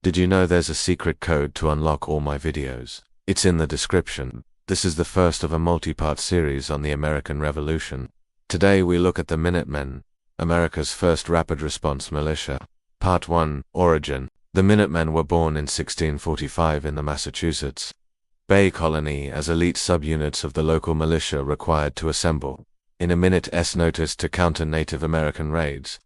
Did you know there's a secret code to unlock all my videos? It's in the description. This is the first of a multi-part series on the American Revolution. Today we look at the Minutemen, America's first rapid response militia. Part 1, Origin. The Minutemen were born in 1645 in the Massachusetts Bay Colony as elite subunits of the local militia required to assemble in a minute's notice to counter Native American raids.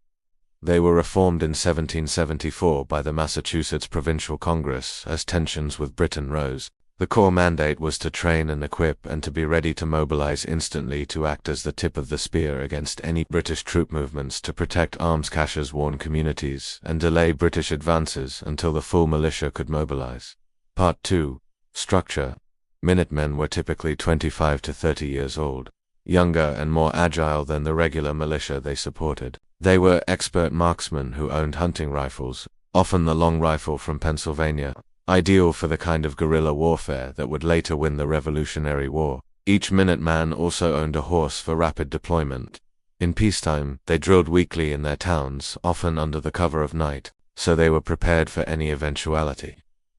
They were reformed in 1774 by the Massachusetts Provincial Congress as tensions with Britain rose. The core mandate was to train and equip and to be ready to mobilize instantly to act as the tip of the spear against any British troop movements to protect arms caches-worn communities and delay British advances until the full militia could mobilize. Part 2. Structure. Minutemen were typically 25 to 30 years old, younger and more agile than the regular militia they supported. They were expert marksmen who owned hunting rifles, often the long rifle from Pennsylvania, ideal for the kind of guerrilla warfare that would later win the Revolutionary War. Each Minuteman also owned a horse for rapid deployment. In peacetime, they drilled weekly in their towns, often under the cover of night, so they were prepared for any eventuality.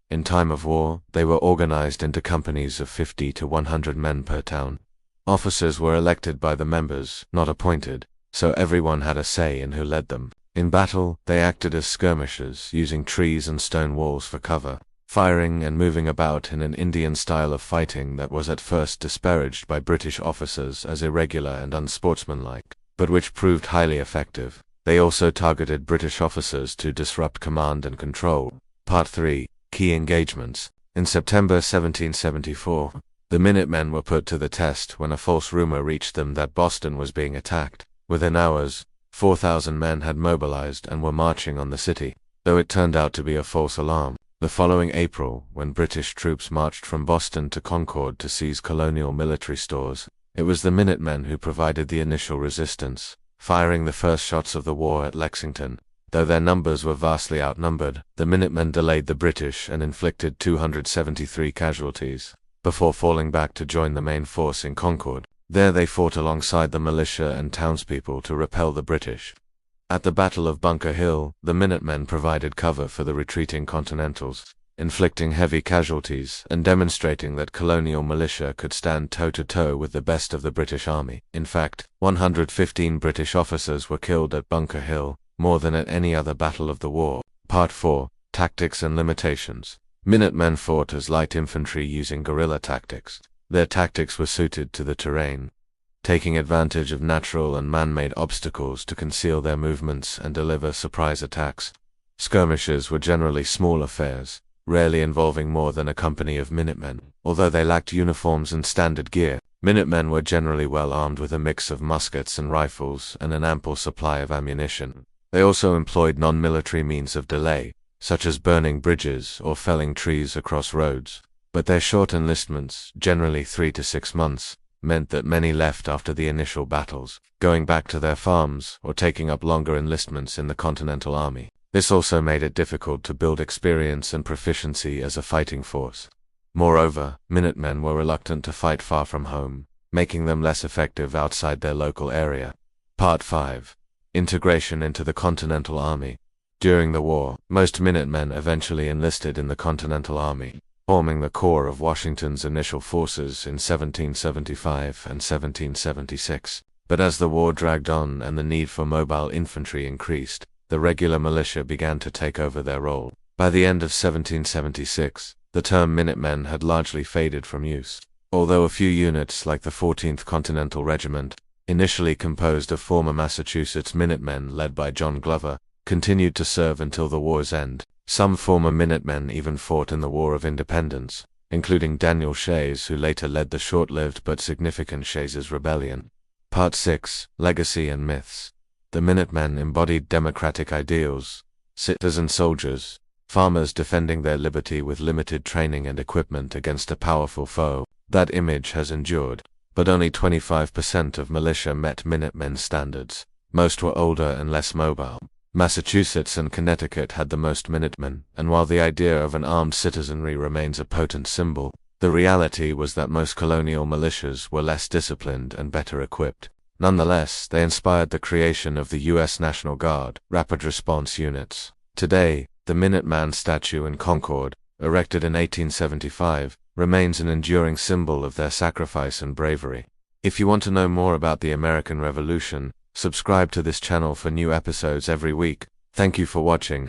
In time of war, they were organized into companies of 50 to 100 men per town. Officers were elected by the members, not appointed, so everyone had a say in who led them. In battle, they acted as skirmishers, using trees and stone walls for cover, firing and moving about in an Indian style of fighting that was at first disparaged by British officers as irregular and unsportsmanlike, but which proved highly effective. They also targeted British officers to disrupt command and control. Part 3. Key engagements. In September 1774, the Minutemen were put to the test when a false rumor reached them that Boston was being attacked. Within hours, 4,000 men had mobilized and were marching on the city, though it turned out to be a false alarm. The following April, when British troops marched from Boston to Concord to seize colonial military stores, it was the Minutemen who provided the initial resistance, firing the first shots of the war at Lexington. Though their numbers were vastly outnumbered, the Minutemen delayed the British and inflicted 273 casualties, before falling back to join the main force in Concord. There they fought alongside the militia and townspeople to repel the British. At the Battle of Bunker Hill, the Minutemen provided cover for the retreating Continentals, inflicting heavy casualties and demonstrating that colonial militia could stand toe-to-toe with the best of the British Army. In fact, 115 British officers were killed at Bunker Hill, more than at any other battle of the war. Part 4. Tactics and limitations. Minutemen fought as light infantry using guerrilla tactics. Their tactics were suited to the terrain, taking advantage of natural and man-made obstacles to conceal their movements and deliver surprise attacks. Skirmishes were generally small affairs, rarely involving more than a company of Minutemen. Although they lacked uniforms and standard gear, Minutemen were generally well armed with a mix of muskets and rifles and an ample supply of ammunition. They also employed non-military means of delay, such as burning bridges or felling trees across roads. But their short enlistments, generally 3 to 6 months, meant that many left after the initial battles, going back to their farms or taking up longer enlistments in the Continental Army. This also made it difficult to build experience and proficiency as a fighting force. Moreover, Minutemen were reluctant to fight far from home, making them less effective outside their local area. Part 5. Integration into the Continental Army. During the war, most Minutemen eventually enlisted in the Continental Army, forming the core of Washington's initial forces in 1775 and 1776. But as the war dragged on and the need for mobile infantry increased, the regular militia began to take over their role. By the end of 1776, the term Minutemen had largely faded from use, although a few units like the 14th Continental Regiment, initially composed of former Massachusetts Minutemen led by John Glover, continued to serve until the war's end. Some former Minutemen even fought in the War of Independence, including Daniel Shays, who later led the short-lived but significant Shays' Rebellion. Part 6. Legacy and Myths. The Minutemen embodied democratic ideals, citizen soldiers, farmers defending their liberty with limited training and equipment against a powerful foe. That image has endured, but only 25% of militia met Minutemen standards. Most were older and less mobile. Massachusetts and Connecticut had the most Minutemen, and while the idea of an armed citizenry remains a potent symbol, the reality was that most colonial militias were less disciplined and better equipped. Nonetheless, they inspired the creation of the U.S. National Guard, rapid response units. Today, The Minuteman statue in Concord, erected in 1875, remains an enduring symbol of their sacrifice and bravery. If you want to know more about the American Revolution, subscribe to this channel for new episodes every week. Thank you for watching.